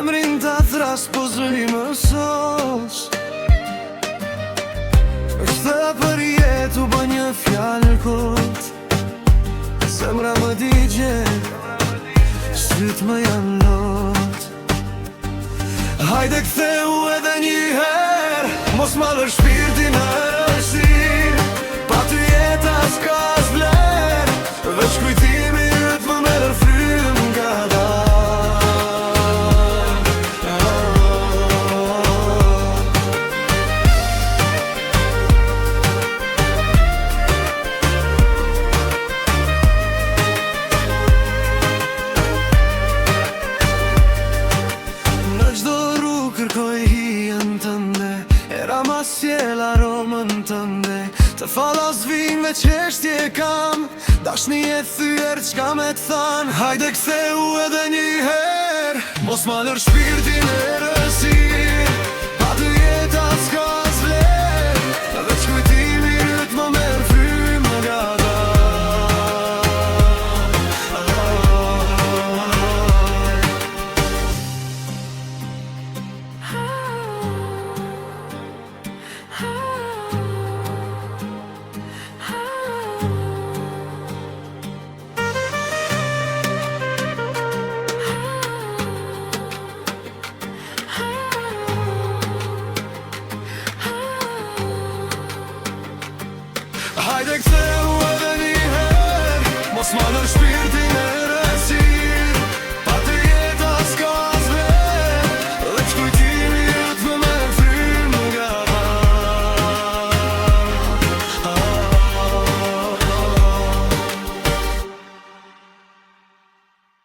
Zemrin ta thras po zëri më sos. Është për jetu bë një fjallë kot. Zemra më digje, syt më janë lot. Hajde ktheu edhe një her, mos ma lër shpirtin në rësin. Pa ty jeta s'ka s'vler, veç kujtimi yt më merr frym nga dal. Kërkoj hijen tënde, era ma sjell aromën tënde. Të falas vin veç heshtje kam, dashni e thyer qka me t'than. Hajde ktheu edhe një her, mos ma lër shpirtin e rësin. Pa ty jeta s'ka s'vler, veç kujtimi yt më merr frym nga dal. Hajde ktheu edhe një her, mos ma lër shpirtin